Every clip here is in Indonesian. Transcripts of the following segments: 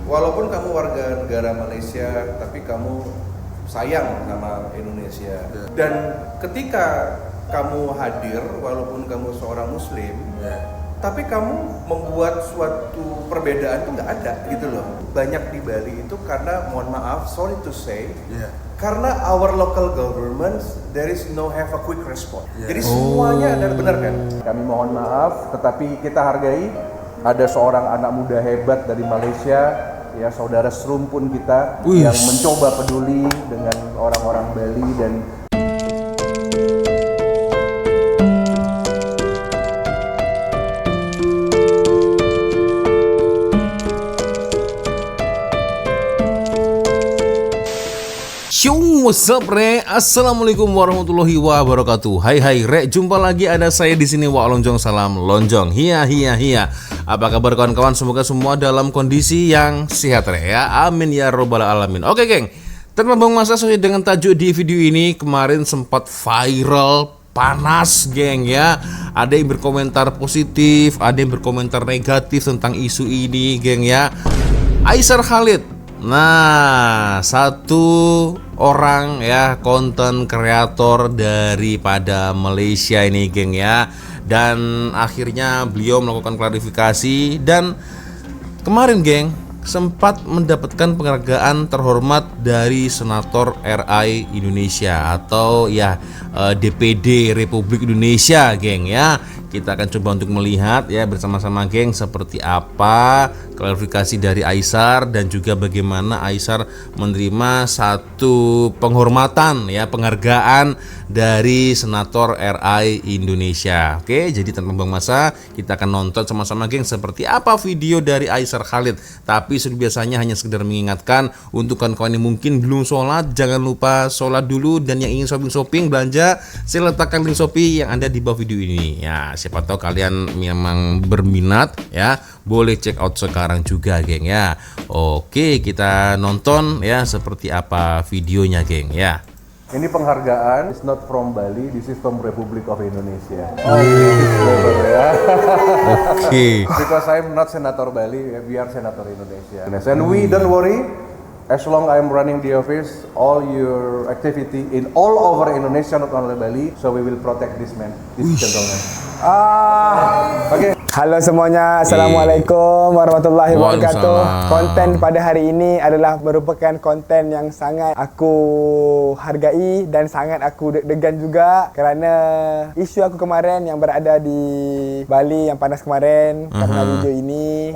walaupun kamu warga negara Malaysia, tapi kamu sayang sama Indonesia. Dan ketika kamu hadir, walaupun kamu seorang Muslim, tapi kamu membuat suatu perbedaan itu nggak ada gitu loh. Banyak di Bali itu karena, mohon maaf, sorry to say, karena our local government there is no have a quick response. Jadi semuanya ada, benar kan? Kami mohon maaf, tetapi kita hargai ada seorang anak muda hebat dari Malaysia, ya saudara serumpun kita yang mencoba peduli dengan orang-orang Bali dan What's up, Re? Assalamualaikum warahmatullahi wabarakatuh. Hai Re, jumpa lagi ada saya di sini, Wak Lonjong, salam lonjong. Hiya. Apa kabar kawan-kawan? Semoga semua dalam kondisi yang sehat, Re, ya. Amin ya robbal alamin. Oke, geng. Tanpa buang masa, sesuai dengan tajuk di video ini, kemarin sempat viral, panas, geng, ya. Ada yang berkomentar positif, ada yang berkomentar negatif tentang isu ini, geng, ya. Aisar Khalid. Nah, satu orang ya konten kreator daripada Malaysia ini, geng, ya. Dan akhirnya beliau melakukan klarifikasi dan kemarin, geng, sempat mendapatkan penghargaan terhormat dari Senator RI Indonesia atau ya DPD Republik Indonesia, geng, ya. Kita akan coba untuk melihat ya bersama-sama, geng, seperti apa klarifikasi dari Aisar dan juga bagaimana Aisar menerima satu penghormatan ya, penghargaan dari Senator RI Indonesia. Oke, jadi tanpa buang masa kita akan nonton sama-sama, geng, seperti apa video dari Aisar Khalid. Tapi seperti biasanya hanya sekedar mengingatkan untuk kawan-kawan yang mungkin belum sholat, jangan lupa sholat dulu, dan yang ingin shopping belanja, saya letakkan link Shopee yang ada di bawah video ini ya. Siapa tahu kalian memang berminat ya, boleh check out sekarang juga, geng, ya. Oke, kita nonton ya seperti apa videonya, geng, ya. ini penghargaan is not from Bali, this is from Republic of Indonesia. Oke. Because I'm not Senator Bali, we are Senator Indonesia. And we don't worry, as long I'm running the office, all your activity in all over Indonesia, not only Bali, so we will protect this man, this gentleman. Oke. Halo semuanya, Assalamualaikum warahmatullahi wabarakatuh. Konten pada hari ini adalah merupakan konten yang sangat aku hargai dan sangat aku deg-degan juga kerana isu aku kemarin yang berada di Bali yang panas kemarin karena video ini.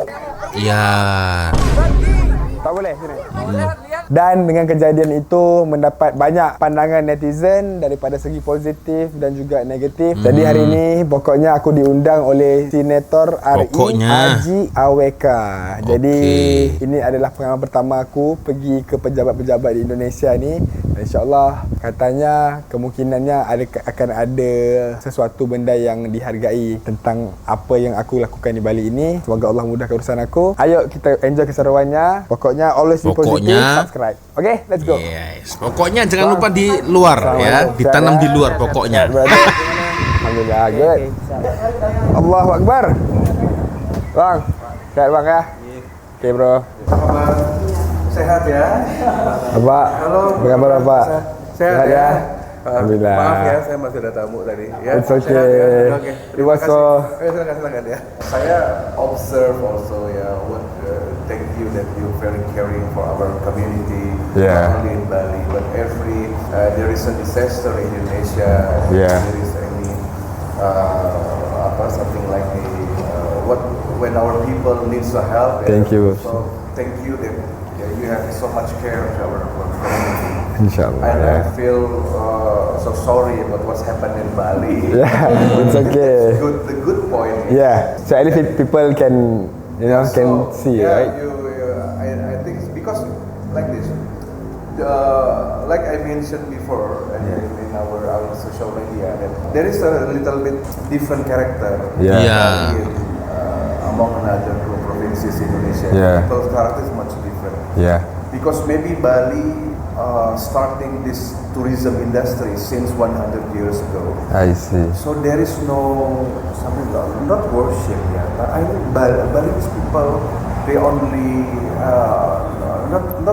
Ya. Tak boleh sini. Dan dengan kejadian itu mendapat banyak pandangan netizen daripada segi positif dan juga negatif. Jadi hari ini pokoknya aku diundang oleh Senator RI Haji AWK. Jadi ini adalah pengalaman pertama aku pergi ke pejabat-pejabat di Indonesia ni. InsyaAllah katanya kemungkinannya akan ada sesuatu benda yang dihargai tentang apa yang aku lakukan di Bali ini. Semoga Allah mudahkan urusan aku. Ayo kita enjoy keseruannya. Pokoknya always be positive, subscribe. Okay, let's go. Yes. Pokoknya jangan lupa di luar ya, ditanam di luar pokoknya. Alhamdulillah, good. Allahu Akbar. Bang, sehat bang ya? Okay bro. Sehat ya? Apa? Halo. Bagaimana Pak? Sehat ya? Alhamdulillah. Maaf ya, saya masih ada tamu tadi. Ya, it's okay. Ya? Oke. Terima kasih. Silakan ya. Saya observe also ya, thank you that you very caring for our community, not only in Bali, but every there is a disaster in Indonesia. There is any something like when our people needs the help. Thank you. So thank you that you have so much care of our community. Inshallah. And I feel so sorry about what's happened in Bali. Yeah, it's okay. The good point. Yeah, so at least people can, can see, right? I think it's because like this, like I mentioned before in our social media, that there is a little bit different character. Among another two provinces in Indonesia. People's character is much different. Because maybe Bali starting this tourism industry since 100 years ago. I see. So there is no something not worship. I think Balinese people, they only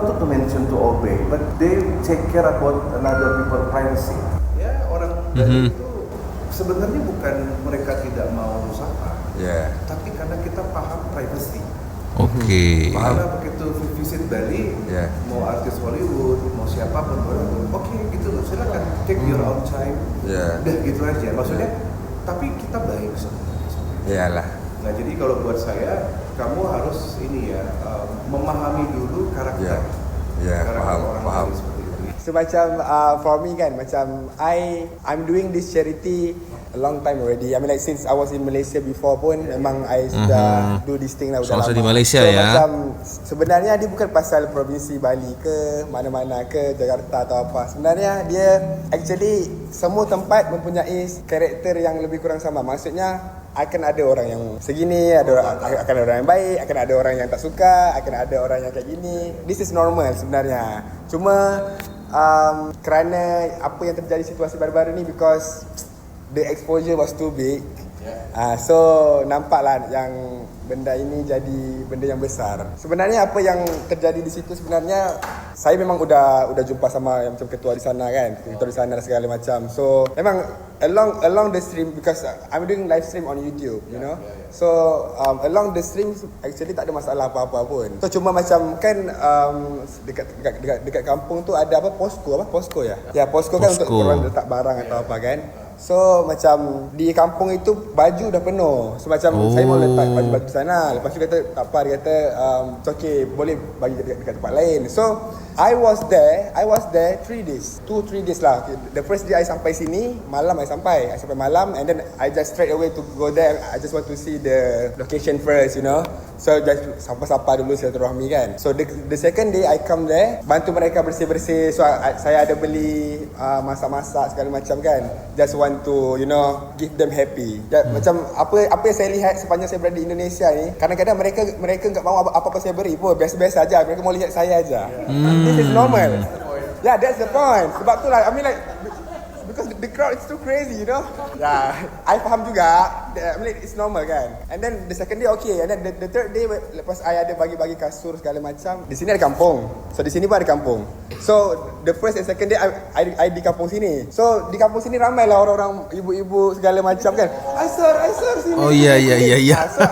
not to mention to obey, but they take care about another people privacy. Ya, orang Bali itu sebenarnya bukan mereka tidak mau usaha, tapi karena kita paham privacy. Oke. Karena begitu visit Bali, mau artis Hollywood, mau siapapun, oke gitu loh, silakan take your own time. Udah gitu aja. Maksudnya, tapi kita baik sebenarnya. Iyalah. Nah jadi kalau buat saya, kamu harus ini ya memahami dulu karakter. Karakter orang paham. seperti itu. So macam for me kan, macam I'm doing this charity a long time already. I mean like since I was in Malaysia before pun memang I sudah do this thing lah udah lama. Di Malaysia so, ya. Macam sebenarnya dia bukan pasal provinsi Bali ke mana-mana ke Jakarta atau apa. Sebenarnya dia actually semua tempat mempunyai karakter yang lebih kurang sama. Maksudnya akan ada orang yang segini, akan ada orang yang baik, akan ada orang yang tak suka, akan ada orang yang kayak gini. This is normal sebenarnya. Cuma kerana apa yang terjadi situasi baru-baru ni because the exposure was too big. So nampaklah yang benda ini jadi benda yang besar. Sebenarnya apa yang terjadi di situ sebenarnya saya memang udah jumpa sama yang macam ketua di sana kan, ketua di sana dan segala macam. So memang along the stream because I'm doing live stream on YouTube, you know. So along the stream actually tak ada masalah apa-apa pun. So cuma macam kan dekat kampung tu ada apa posko ya. Ya posko kan untuk orang letak barang atau apa kan. So macam di kampung itu baju dah penuh. So macam saya mau letak baju di sana. Lepas tu kata tak apa, dia kata it's okay, boleh bagi dekat tempat lain. So I was there 3 days. 2-3 days lah. The first day I sampai sini, malam I sampai malam and then I just straight away to go there. I just want to see the location first, you know. So just sapa-sapa dulu silaturahmi kan. So the second day I come there, bantu mereka bersih-bersih. So saya ada beli masak-masak segala macam kan. Just want to, you know, give them happy. Macam apa yang saya lihat sepanjang saya berada di Indonesia ni, kadang-kadang mereka enggak mahu apa-apa saya beri pun, biasa-biasa aja. Mereka mau lihat saya aja. This is normal. Yeah, that's the point. Sebab tu lah, I mean like because the crowd is too crazy, you know. Yeah, I faham juga. I mean it's normal kan. And then the second day okay, and then the third day lepas I ada bagi-bagi kasur segala macam. Di sini ada kampung. So di sini pun ada kampung. So the first and second day I di kampung sini. So di kampung sini ramai lah orang-orang ibu-ibu segala macam kan. Aisar sini. Oh iya. So,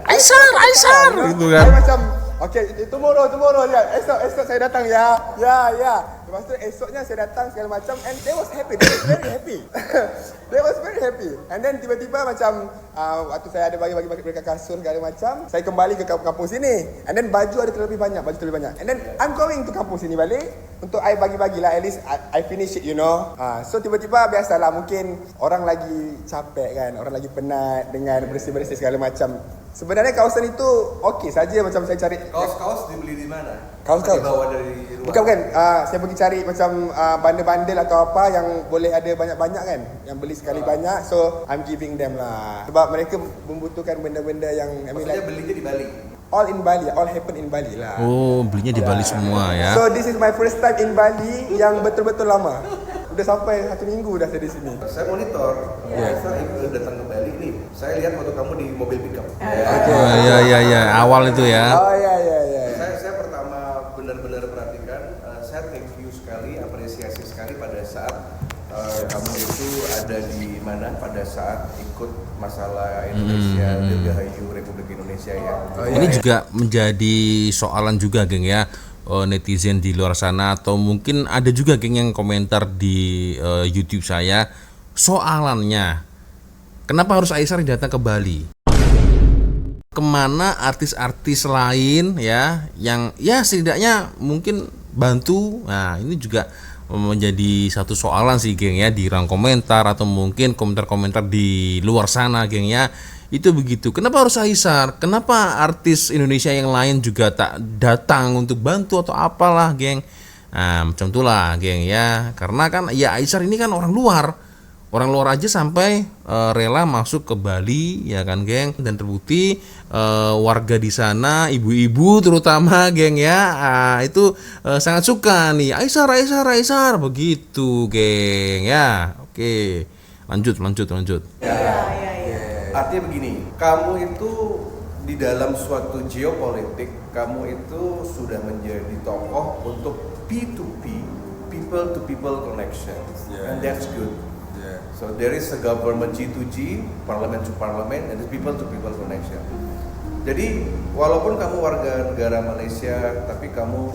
Aisar gitu kan. I macam okay, tomorrow dia. Esok saya datang ya. Lepas tu esoknya saya datang segala macam and they was happy. They was very happy. And then tiba-tiba macam waktu saya ada bagi mereka kasur segala macam, saya kembali ke kampung sini. And then baju terlebih banyak. And then I'm going to kampung sini balik untuk I bagi-bagilah, at least I finish it, you know. So tiba-tiba biasalah mungkin orang lagi capek kan, orang lagi penat dengan bersih-bersih segala macam. Sebenarnya kawasan itu okey saja macam saya cari. Kaos dibeli di mana? Kaos dibawa dari luar. Bukan. Saya pergi cari macam bandel-bandel atau apa yang boleh ada banyak-banyak kan, yang beli sekali banyak. So I'm giving them lah. Sebab mereka membutuhkan benda-benda yang maksudnya belinya di Bali. All in Bali, all happen in Bali lah. Oh, belinya di Bali semua ya. So this is my first time in Bali yang betul-betul lama. Udah sampai 1 minggu dah saya di sini. Saya monitor, saya datang ke Bali nih. Saya lihat foto kamu di mobil pickup. Iya, awal itu ya. Oh iya. Saya pertama benar-benar perhatikan. Saya thank you sekali, apresiasi sekali pada saat kamu itu ada di mana pada saat ikut masalah Indonesia Dirgahayu Republik Indonesia ya. Ini juga menjadi soalan juga, geng ya. Netizen di luar sana atau mungkin ada juga geng yang komentar di YouTube saya, soalannya kenapa harus Aisar datang ke Bali? Kemana artis-artis lain ya yang ya setidaknya mungkin bantu? Nah ini juga menjadi satu soalan sih geng ya di ruang komentar atau mungkin komentar-komentar di luar sana geng ya. Itu begitu. Kenapa harus Aisar? Kenapa artis Indonesia yang lain juga tak datang untuk bantu atau apalah, geng? Nah, macam itulah, geng ya. Karena kan ya Aisar ini kan orang luar. Orang luar aja sampai rela masuk ke Bali ya kan, geng. Dan terbukti warga di sana, ibu-ibu terutama, geng ya. Itu sangat suka nih. Aisar begitu, geng ya. Oke. Lanjut. Artinya begini, kamu itu di dalam suatu geopolitik kamu itu sudah menjadi tokoh untuk P2P, people to people connections, and that's good. So there is a government G2G, parliament to parliament, and the people to people connection. Jadi walaupun kamu warga negara Malaysia, tapi kamu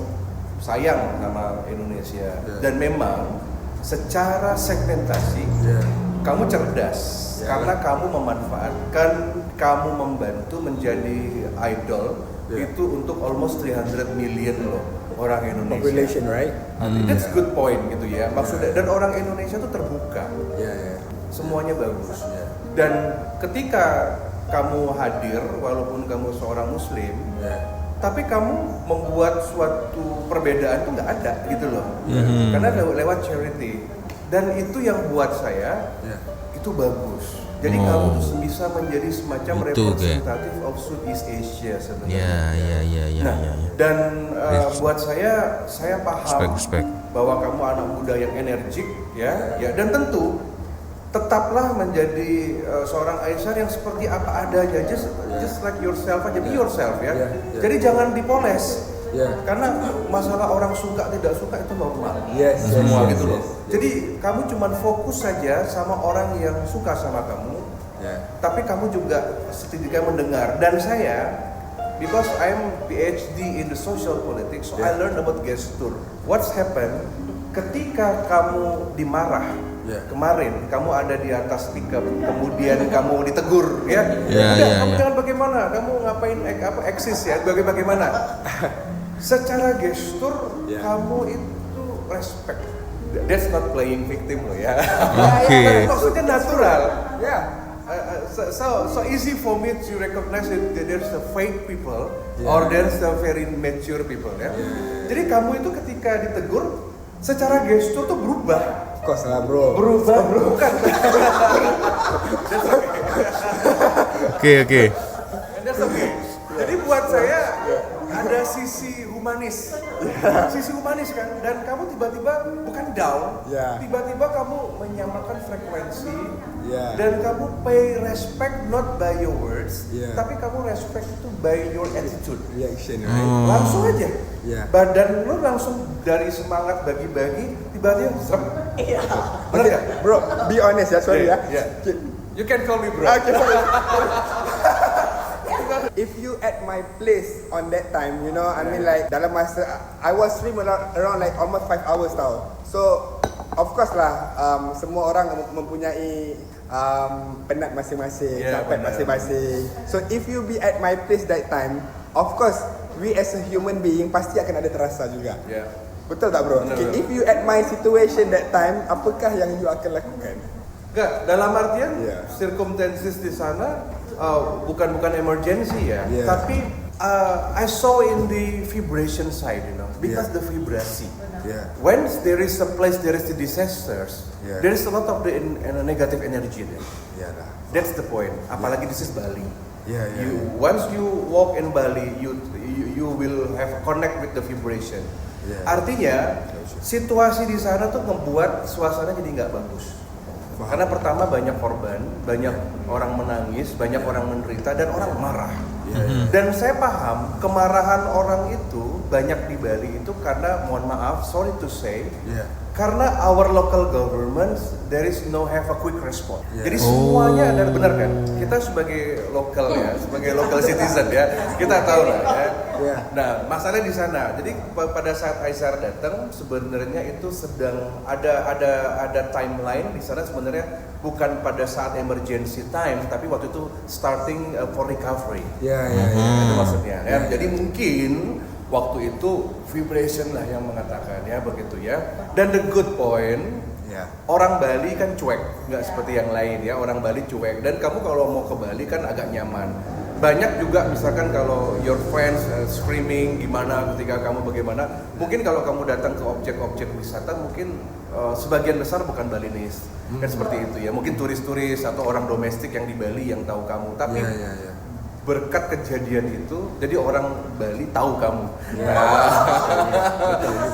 sayang sama Indonesia, dan memang secara segmentasi kamu cerdas. Karena kamu memanfaatkan, kamu membantu menjadi idol itu untuk almost 300 million loh orang Indonesia. Population, right? That's good point gitu ya. Maksudnya dan orang Indonesia tuh terbuka. Semuanya bagus. Dan ketika kamu hadir, walaupun kamu seorang Muslim, tapi kamu membuat suatu perbedaan tuh nggak ada gitu loh. Karena lewat charity. Dan itu yang buat saya itu bagus. Jadi kamu tuh bisa menjadi semacam representatif of Southeast Asia sebenarnya. Dan buat saya paham bahwa kamu anak muda yang energik ya, dan tentu tetaplah menjadi seorang Aisyah yang seperti apa adanya, just like yourself aja, be yourself ya. Jadi jangan dipoles. Karena masalah orang suka tidak suka itu normal. Semua gitu loh. Jadi kamu cuma fokus saja sama orang yang suka sama kamu. Tapi kamu juga setidaknya mendengar. Dan saya, because I'm PhD in the social politics, so I learned about gesture. What's happened ketika kamu dimarah? Kemarin kamu ada di atas pickup, kemudian kamu ditegur, ya. Kamu jangan bagaimana, kamu ngapain eksis ya, bagaimana? Secara gestur kamu itu respect. That's not playing victim loh ya. Maksudnya natural. So easy for me to recognize that there's the fake people or there's the very mature people ya. Jadi kamu itu ketika ditegur secara gestur tuh berubah. Kos lah bro. Berubah bukan. Oke. That's okay. Jadi buat saya ada sisi humanis, kan, dan kamu tiba-tiba bukan down, tiba-tiba kamu menyamakan frekuensi, dan kamu pay respect not by your words, tapi kamu respect itu by your attitude, reaction, langsung aja, badan lu langsung dari semangat bagi-bagi, tiba-tiba serem, benar nggak? Bro, be honest ya, sorry ya. You can call me bro. Okay, sorry. If you at my place on that time, you know, I mean like dalam masa I was stream around like almost 5 hours tau. So of course lah, semua orang mempunyai penat masing-masing, capek masing-masing. So if you be at my place that time, of course we as a human being pasti akan ada terasa juga. Betul tak bro? Okay, if you at my situation that time, apakah yang you akan lakukan? Enggak, dalam artian circumstances di sana bukan emergency ya, tapi I saw in the vibration side, you know, because the vibrasi. When there is a place, there is the disasters, there is a lot of the negative energy there. That's the point. Apalagi this is Bali. Once you walk in Bali, you will have connect with the vibration. Artinya situasi di sana tuh membuat suasana jadi nggak bagus. Karena pertama banyak korban, banyak orang menangis, banyak orang menderita, dan orang marah. Dan saya paham kemarahan orang itu banyak di Bali itu karena, mohon maaf, sorry to say, karena our local government there is no have a quick response. Jadi semuanya ada, benar kan? Kita sebagai lokal ya, sebagai local citizen ya, kita tahu lah ya. Nah, masalah di sana. Jadi pada saat Aisyah datang, sebenarnya itu sedang ada timeline di sana, sebenarnya bukan pada saat emergency time, tapi waktu itu starting for recovery. Itu maksudnya. Jadi mungkin waktu itu vibration lah yang mengatakan ya begitu ya. Dan the good point, orang Bali kan cuek, nggak seperti yang lain ya. Orang Bali cuek. Dan kamu kalau mau ke Bali kan agak nyaman. Banyak juga misalkan kalau your friends screaming gimana ketika kamu bagaimana. Mungkin kalau kamu datang ke objek-objek wisata mungkin sebagian besar bukan Balinese. Kan seperti itu ya. Mungkin turis-turis atau orang domestik yang di Bali yang tahu kamu. Tapi berkat kejadian itu, jadi orang Bali tahu kamu.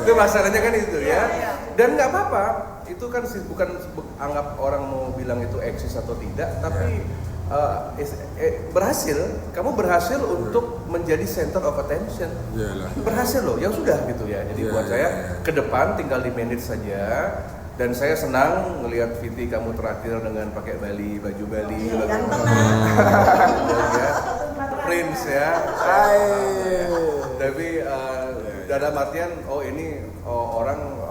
Itu masalahnya kan itu ya. Dan nggak apa-apa, itu kan bukan anggap orang mau bilang itu eksis atau tidak, tapi berhasil, kamu berhasil untuk menjadi center of attention. Iyalah. Berhasil loh, ya sudah gitu ya. Jadi buat saya ke depan tinggal di manage saja. Dan saya senang ngelihat Viti kamu terakhir dengan pakai baju Bali, Prince ya. Tapi dalam artian ini orang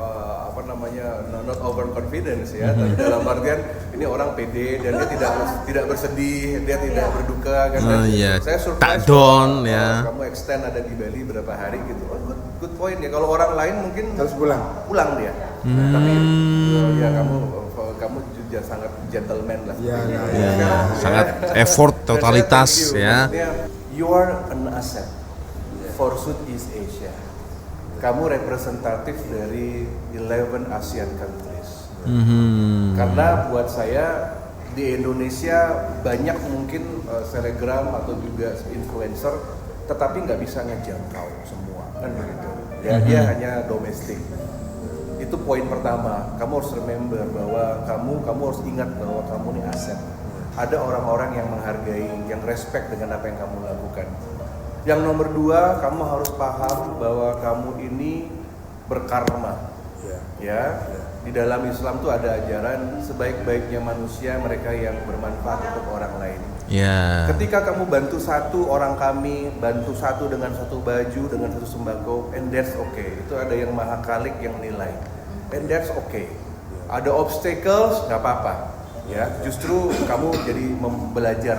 not overconfidence ya, tapi dalam artian ini orang pede dan dia tidak bersedih, dia tidak berduka kan. Saya surprise tak down ya. Kamu extend ada di Bali berapa hari gitu. Good point ya. Kalau orang lain mungkin Harus pulang dia. Tapi ya kamu juga sangat gentleman lah. Sangat effort totalitas ya. You are an asset for Southeast Asia. Kamu representatif dari 11 ASEAN countries. Karena buat saya di Indonesia banyak mungkin selebgram atau juga influencer, tetapi nggak bisa ngejangkau semua kan begitu. Ya dia hanya domestik. Itu poin pertama. Kamu harus remember bahwa kamu harus ingat bahwa kamu ini aset. Ada orang-orang yang menghargai, yang respect dengan apa yang kamu lakukan. Yang nomor 2, kamu harus paham bahwa kamu ini berkarma. Ya. Di dalam Islam tuh ada ajaran sebaik-baiknya manusia mereka yang bermanfaat untuk orang lain. Ketika kamu bantu satu orang kami, bantu satu dengan satu baju, dengan satu sembako, and that's okay. Itu ada yang maha khalik yang nilai, and that's okay. Ada obstacles, nggak apa-apa. Ya, justru kamu jadi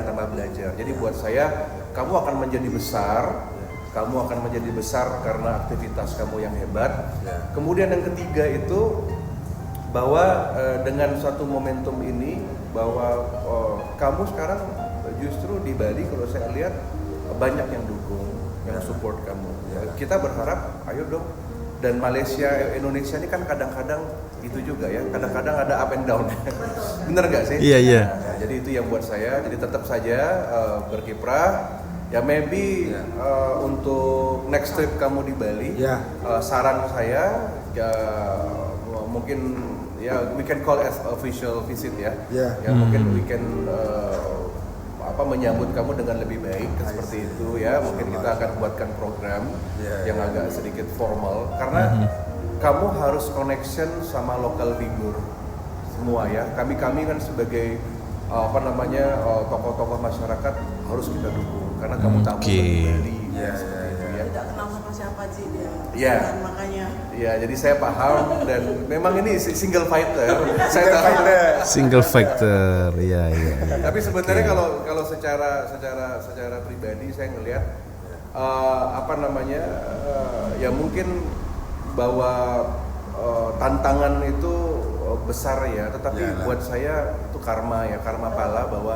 tambah belajar. Jadi buat saya, kamu akan menjadi besar. Kamu akan menjadi besar karena aktivitas kamu yang hebat. Kemudian yang ketiga itu bahwa dengan suatu momentum ini bahwa kamu sekarang justru di Bali kalau saya lihat banyak yang dukung, yang support kamu. Kita berharap, ayo dong. Dan Malaysia, Indonesia ini kan kadang-kadang itu juga ya, kadang-kadang ada up and down. Bener nggak sih? Iya. Nah, jadi itu yang buat saya. Jadi tetap saja berkiprah. Ya maybe untuk next trip kamu di Bali, saran saya ya mungkin ya we can call as official visit ya. Ya mungkin we can menyambut kamu dengan lebih baik seperti itu ya. Mungkin kita akan buatkan program yang agak sedikit formal karena kamu harus connection sama local figure semua ya. Kami kan sebagai tokoh-tokoh masyarakat harus kita dukung karena kamu tamu Bali seperti itu ya. Tidak kenal sama siapa sih dia. Ya. Makanya. Ya, jadi saya paham dan memang ini single fighter. Saya tahu. Single factor, iya. Tapi sebenarnya kalau secara pribadi saya ngelihat ya mungkin bahwa tantangan itu besar ya, tetapi buat saya itu karma pala bahwa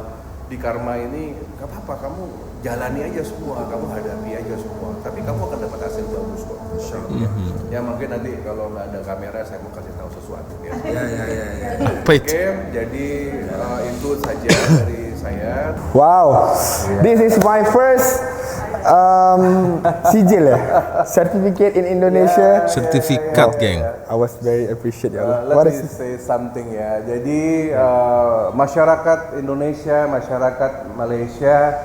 di karma ini gak apa-apa, kamu jalani aja semua, kamu hadapi aja semua, tapi kamu akan dapat hasil bagus kok. Ya mungkin nanti kalau nggak ada kamera saya mau kasih tahu sesuatu ya. Oke, jadi itu saja dari saya. Wow, this is my first sijil ya, certificate in Indonesia. Sertifikat, geng. I was very appreciate ya. Let me say something ya. Jadi masyarakat Indonesia, masyarakat Malaysia,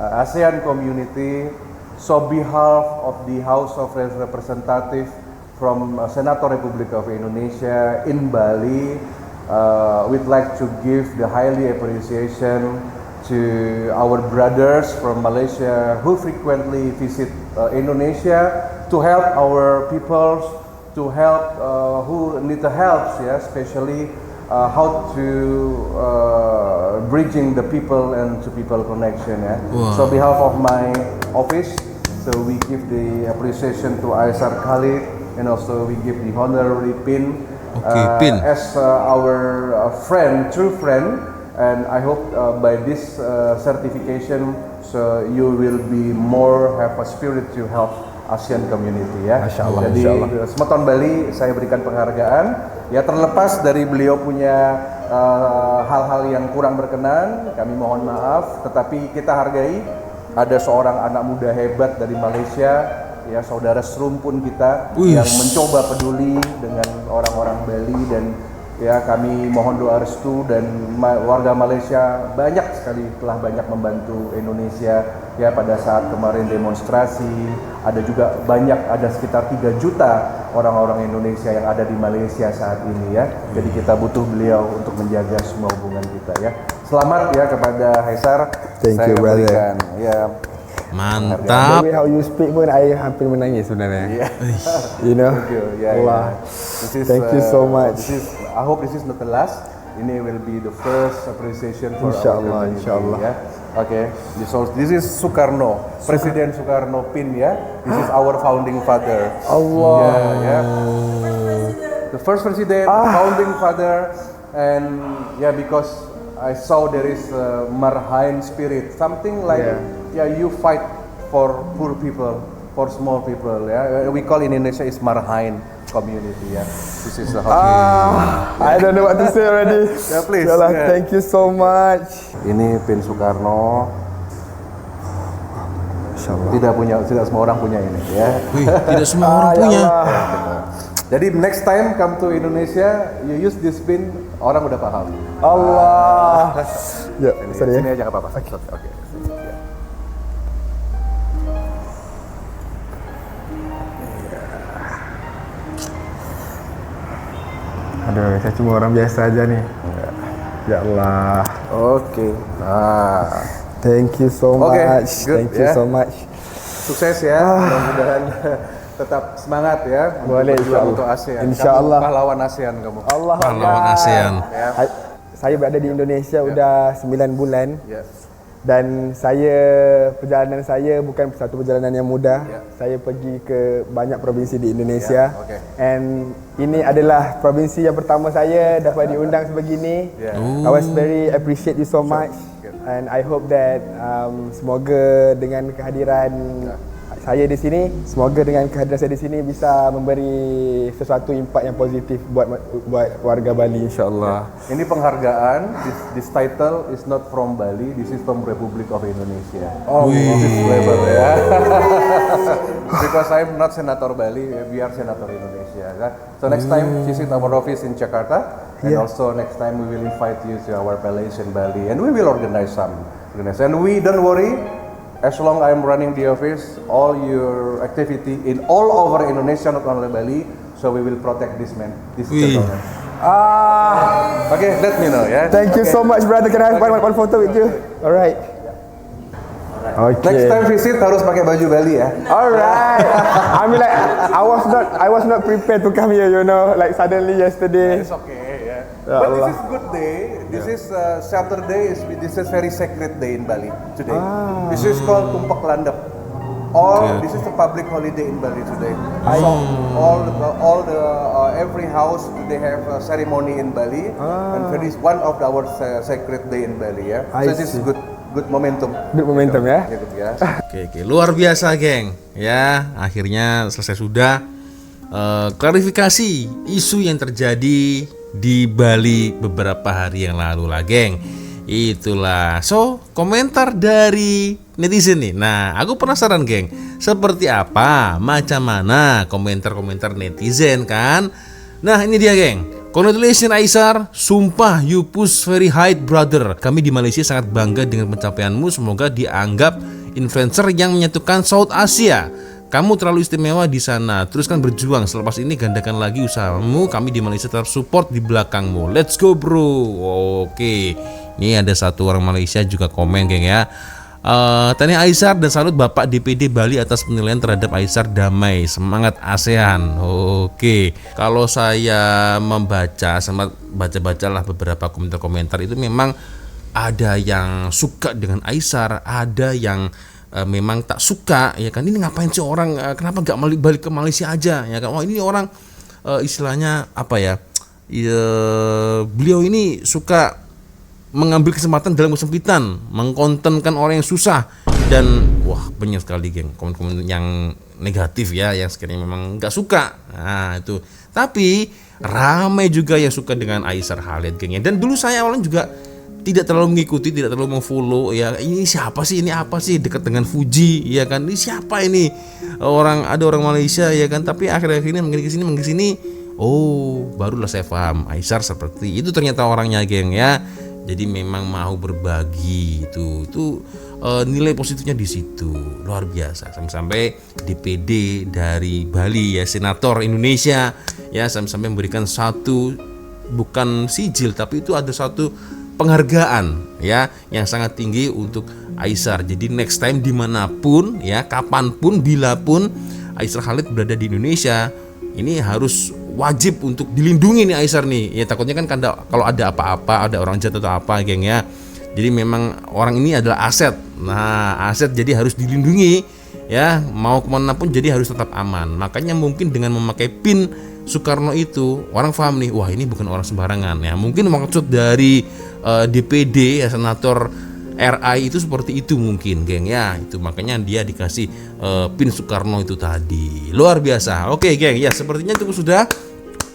ASEAN community, so behalf of the House of Representatives from Senator Republic of Indonesia in Bali, we'd like to give the highly appreciation to our brothers from Malaysia who frequently visit Indonesia to help our peoples, to help who need the help, especially how to bridging the people and to people connection. Wow. So on behalf of my office, so we give the appreciation to Aisar Khalid and also we give the honorary pin, pin. as our friend, true friend. And I hope by this certification, so you will be have a spirit to help ASEAN community ya. Masya Allah. Jadi Semeton Bali saya berikan penghargaan. Ya terlepas dari beliau punya hal-hal yang kurang berkenan, kami mohon maaf. Tetapi kita hargai ada seorang anak muda hebat dari Malaysia, ya saudara serumpun kita yang mencoba peduli dengan orang-orang Bali dan ya kami mohon doa restu dan warga Malaysia telah banyak membantu Indonesia ya pada saat kemarin demonstrasi. Ada juga ada sekitar 3 juta orang-orang Indonesia yang ada di Malaysia saat ini ya. Jadi kita butuh beliau untuk menjaga semua hubungan kita ya. Selamat ya kepada Haisar. Thank you, brother. Ya. Mantap. The way how you speak pun I hampir menangis sebenarnya. You know. Thank you. Allah. Thank you so much. I hope this is not the last. Ini will be the first appreciation for Insyaallah, our community. insyaallah. Ya. Okay. This is Soekarno, Presiden Soekarno PIN ya. This is our founding father. Allah. Yeah. The first president, founding father, and because I saw there is a Marhain spirit, something like you fight for poor people, for small people. Yeah, we call in Indonesia is Marhain community. Yeah, this is the I don't know what to say already. Yeah, please. Yalah, thank you so much. Ini PIN Soekarno. Insyaallah. Tidak semua orang punya ini ya. Wih, tidak semua orang punya. Jadi next time come to Indonesia, you use this PIN, orang udah paham. Allah. Ya, sorry ya. Sini aja nggak apa-apa. Oke. Aduh, saya cuma orang biasa aja nih. Ya Allah. Oke. Thank you so much. Good, Thank you so much. Sukses ya. Mudah-mudahan tetap semangat ya. Boleh, berjuang insyaallah. untuk ASEAN. Insyaallah. Kamu pahlawan ASEAN kamu. Allah. Pahlawan ASEAN. Ya. Saya berada di Indonesia udah 9 bulan. Ya. Dan perjalanan saya bukan satu perjalanan yang mudah. Saya pergi ke banyak provinsi di Indonesia. And ini adalah provinsi yang pertama saya dapat diundang sebegini. I was very appreciate you so much. And I hope that semoga dengan kehadiran saya di sini, bisa memberi sesuatu impak yang positif buat warga Bali, insyaallah. Ini penghargaan. This title is not from Bali. This is from Republic of Indonesia. This is clever ya. Because I'm not Senator Bali, we are Senator Indonesia. So next time visit our office in Jakarta, and also next time we will invite you to our palace in Bali, and we will organize some. And we don't worry. As long I'm running the office, all your activity in all over Indonesia, not only Bali, so we will protect this gentleman. Okay, let me know ya. Thank you so much, brother. Can I have one photo with you? Alright. Okay. Next time visit harus pakai baju Bali ya. Alright. I mean like I was not prepared to come here, you know, like suddenly yesterday. It's okay ya. But this is good day. This is Saturday. This is very sacred day in Bali today. This is called Tumpak Landep. This is a public holiday in Bali today. So all the every house they have a ceremony in Bali, and this is one of our sacred day in Bali ya. So this is good momentum. Good momentum ya. Oke, luar biasa, geng. Ya, akhirnya selesai sudah klarifikasi isu yang terjadi di Bali beberapa hari yang lalu lah, geng. Itulah. So, komentar dari netizen nih. Nah, aku penasaran, geng. Seperti apa, macam mana komentar-komentar netizen kan? Nah, ini dia, geng. Congratulations Aisar, sumpah you push very high brother. Kami di Malaysia sangat bangga dengan pencapaianmu. Semoga dianggap influencer yang menyatukan South Asia. Kamu terlalu istimewa di sana. Teruskan berjuang. Selepas ini gandakan lagi usahamu. Kami di Malaysia tetap support di belakangmu. Let's go bro. Oke. Ini ada satu orang Malaysia juga komen, geng ya. Tanya Aisar dan salut Bapak DPD Bali atas penilaian terhadap Aisar damai. Semangat ASEAN. Oke. Kalau saya membaca, sempat baca-bacalah beberapa komentar-komentar, itu memang ada yang suka dengan Aisar, ada yang memang tak suka, ya kan. Ini ngapain sih orang, kenapa nggak balik ke Malaysia aja, ya kan. Oh, ini orang istilahnya apa ya, beliau ini suka mengambil kesempatan dalam kesempitan, mengkontenkan orang yang susah. Dan wah, banyak sekali, geng, komen-komen yang negatif ya, yang sekiranya memang nggak suka. Nah itu, tapi ramai juga yang suka dengan Aisar Khalid, geng ya. Dan dulu saya awalnya juga tidak terlalu mengikuti, tidak terlalu memfollow ya. Ini siapa sih, ini apa sih, dekat dengan Fuji ya kan, ini siapa ini, ada orang Malaysia ya kan. Tapi akhir-akhir ini makin kesini Oh, barulah saya paham. Aisar seperti itu ternyata orangnya, geng ya. Jadi memang mau berbagi itu nilai positifnya di situ luar biasa. Sampai DPD dari Bali ya, senator Indonesia ya, sampai memberikan satu bukan sijil tapi itu ada satu penghargaan ya yang sangat tinggi untuk Aisar. Jadi next time dimanapun ya, kapanpun, bilapun Aisar Khalid berada di Indonesia, ini harus wajib untuk dilindungi nih Aisar nih. Ya takutnya kan kalau ada apa-apa, ada orang jahat atau apa, geng ya. Jadi memang orang ini adalah aset. Nah, aset jadi harus dilindungi ya. Mau kemana pun jadi harus tetap aman. Makanya mungkin dengan memakai pin Soekarno itu orang paham nih, wah ini bukan orang sembarangan ya. Mungkin maksud dari DPD ya, senator RI itu seperti itu mungkin, geng ya. Itu makanya dia dikasih pin Soekarno itu tadi. Luar biasa. Oke, geng ya, sepertinya cukup sudah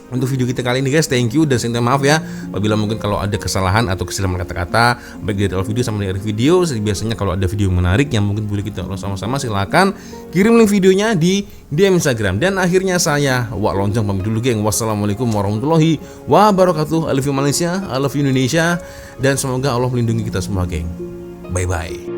untuk video kita kali ini guys. Thank you dan saya minta maaf ya apabila mungkin kalau ada kesalahan atau kesilapan kata-kata baik dari awal video sama dari video. Biasanya kalau ada video menarik yang mungkin boleh kita upload sama-sama, silakan kirim link videonya di DM Instagram. Dan akhirnya saya Wak Lonjong pamit dulu, geng. Wassalamualaikum warahmatullahi wabarakatuh. I love you Malaysia, I love you Indonesia, dan semoga Allah melindungi kita semua, geng. Bye bye.